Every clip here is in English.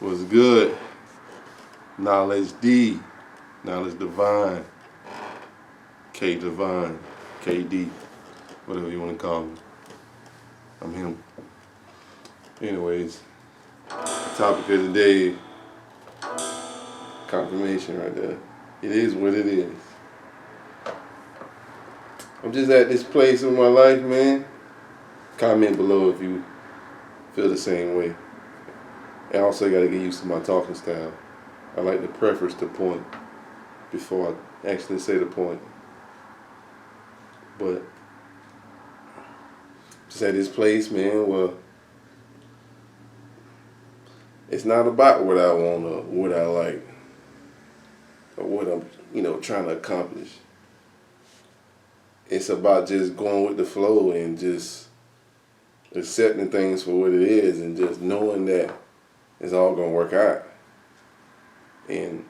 Was good. Knowledge D. Knowledge divine. K divine. KD. Whatever you want to call me. I'm him. Anyways, the topic of the day, confirmation right there. It is what it is. I'm just at this place in my life, man. Comment below if you feel the same way. And also, got to get used to my talking style. I like to preface the point before I actually say the point. But just at this place, man, well, it's not about what I want or what I like or what I'm, trying to accomplish. It's about just going with the flow and just accepting things for what it is and just knowing that it's all going to work out. And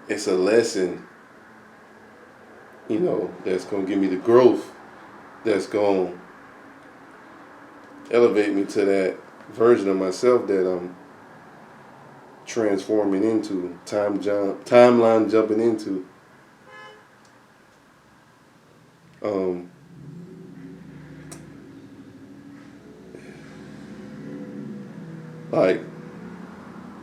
it's a lesson, that's going to give me the growth that's going to elevate me to that version of myself that I'm transforming into, timeline jumping into. Like,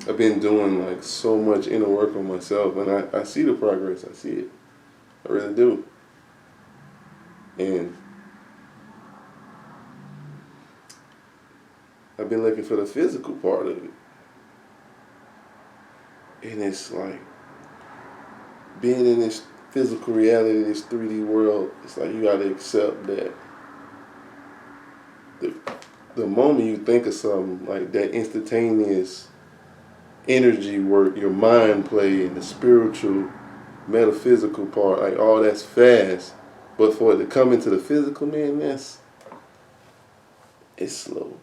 I've been doing so much inner work on myself, and I see the progress. I see it. I really do. And I've been looking for the physical part of it. And it's like being in this physical reality, this 3D world, it's like you gotta accept that the moment you think of something, like that instantaneous energy work, your mind play, and the spiritual, metaphysical part, like all that's fast. But for it to come into the physical, man, it's slow.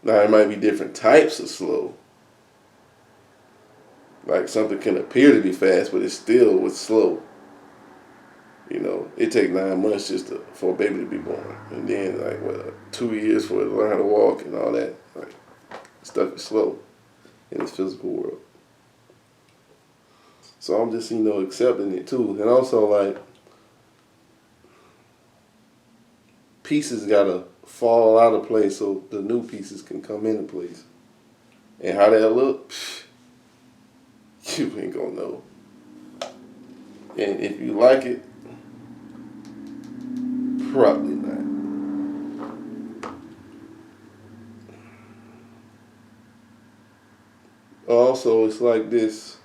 Now, it might be different types of slow. Like something can appear to be fast, but it's still slow. It takes 9 months for a baby to be born. And then 2 years for it to learn how to walk and all that. Like, stuff is slow in this physical world. So I'm just, accepting it too. And also pieces gotta fall out of place so the new pieces can come into place. And how that look, you ain't gonna know. And if you like it, probably not. Also, it's like this.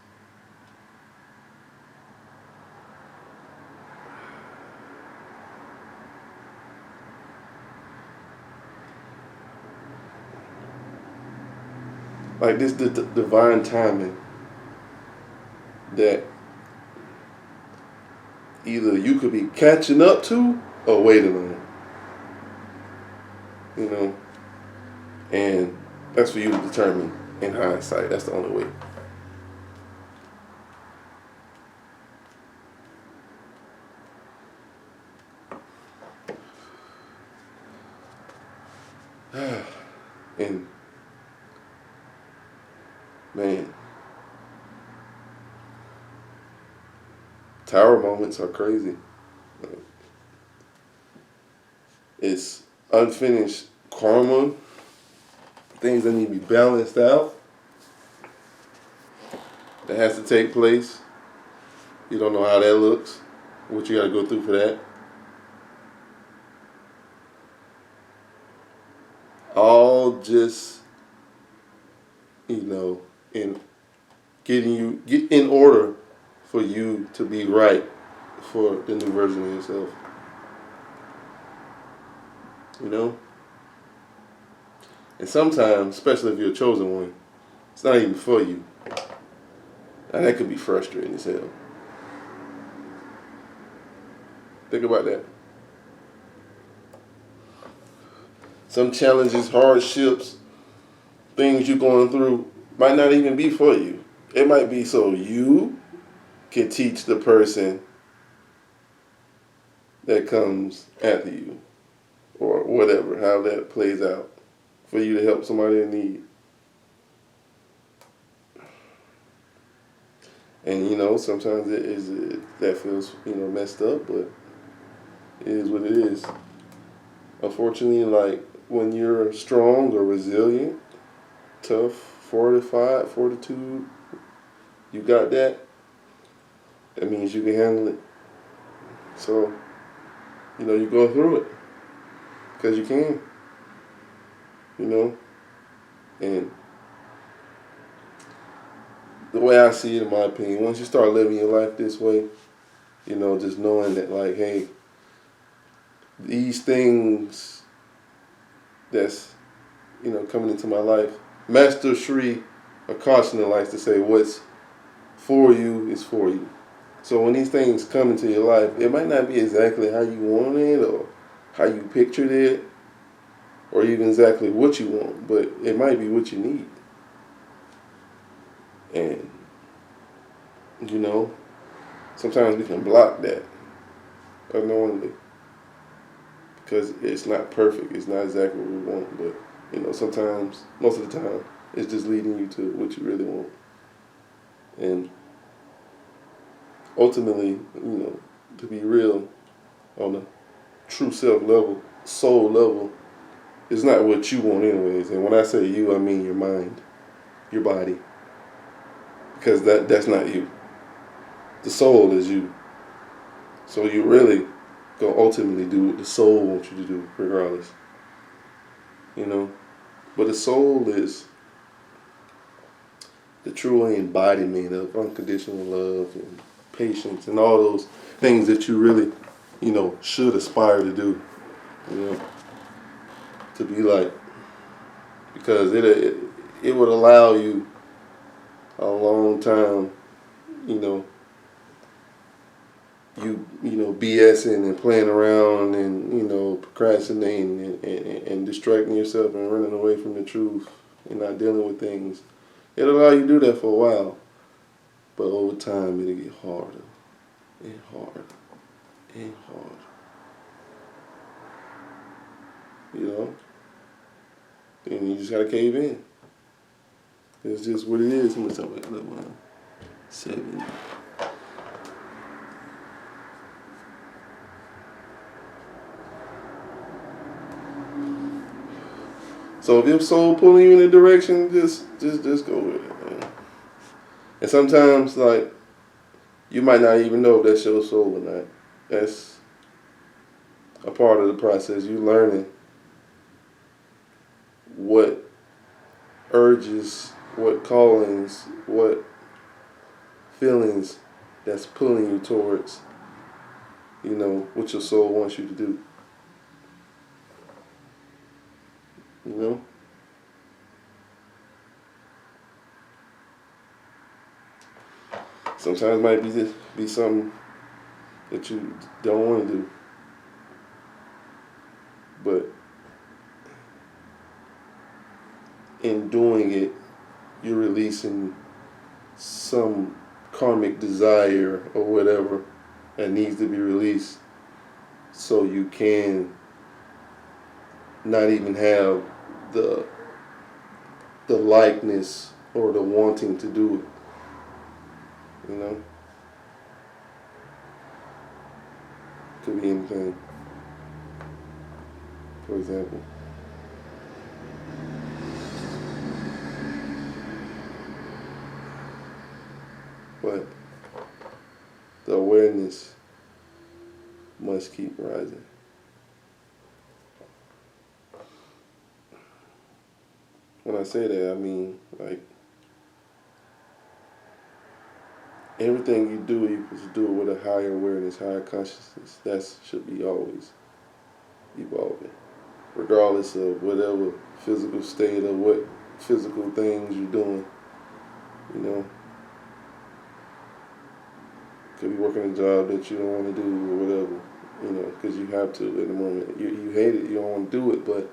Like this divine timing that either you could be catching up to or waiting on. And that's for you to determine in hindsight. That's the only way. And man, tower moments are crazy. It's unfinished karma, things that need to be balanced out, that has to take place. You don't know how that looks, what you got to go through for that. All just, in get in order for you to be right for the new version of yourself. And sometimes, especially if you're a chosen one, it's not even for you. And that could be frustrating as hell. Think about that. Some challenges, hardships, things you're going through might not even be for you. It might be so you can teach the person that comes after you, or whatever, how that plays out. for you to help somebody in need. And sometimes that feels messed up, but it is what it is. Unfortunately, like when you're strong or resilient, tough, fortified, fortitude, you got that. That means you can handle it. So, you go through it because you can. And the way I see it, in my opinion, once you start living your life this way, just knowing that, like, hey, these things that's, coming into my life, Master Shri Akashna likes to say, what's for you is for you. So when these things come into your life, it might not be exactly how you want it or how you pictured it or even exactly what you want, but it might be what you need. And, sometimes we can block that unknowingly because it's not perfect. It's not exactly what we want, but, sometimes, most of the time, it's just leading you to what you really want. And ultimately, to be real, on a true self level, soul level, it's not what you want anyways. And when I say you, I mean your mind, your body. Because that's not you. The soul is you. So you really go ultimately do what the soul wants you to do, regardless. But the soul is the true embodiment of unconditional love and patience and all those things that you really, should aspire to do. To be like, because it would allow you a long time, BSing and playing around and procrastinating and distracting yourself and running away from the truth and not dealing with things. It'll allow you to do that for a while, but over time it'll get harder and harder and harder. And you just gotta cave in. It's just what it is. How much time I got? 7. So if your soul pulling you in a direction, just go with it, man. And sometimes, like, you might not even know if that's your soul or not. That's a part of the process. You learning what urges, what callings, what feelings that's pulling you towards, what your soul wants you to do. Sometimes it might be something that you don't want to do. But in doing it, you're releasing some karmic desire or whatever that needs to be released so you can not even have the likeness or the wanting to do it. Could be anything. For example. But the awareness must keep rising. When I say that, I mean, like, everything you do, you supposed to do it with a higher awareness, higher consciousness. That should be always evolving, regardless of whatever physical state or what physical things you're doing. Could be working a job that you don't want to do or whatever, because you have to at the moment. You hate it, you don't want to do it, but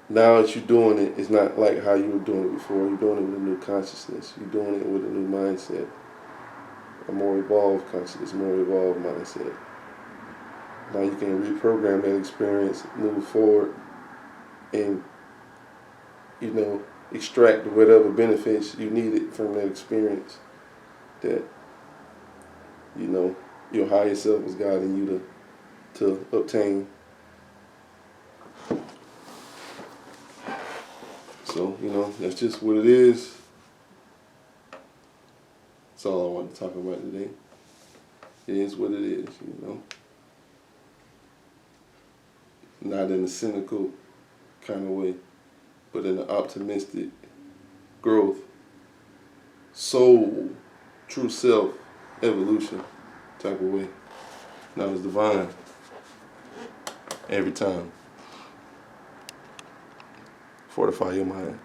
now that you're doing it, it's not like how you were doing it before. You're doing it with a new consciousness. You're doing it with a new mindset. A more evolved consciousness, more evolved mindset. Now you can reprogram that experience, move forward, and you know, extract whatever benefits you needed from that experience that, you know, your higher self was guiding you to obtain. So, you know, that's just what it is. That's all I wanted to talk about today. It is what it is, you know. Not in a cynical kind of way, but in an optimistic growth, soul, true self, evolution type of way. Now it's divine every time. Fortify your mind.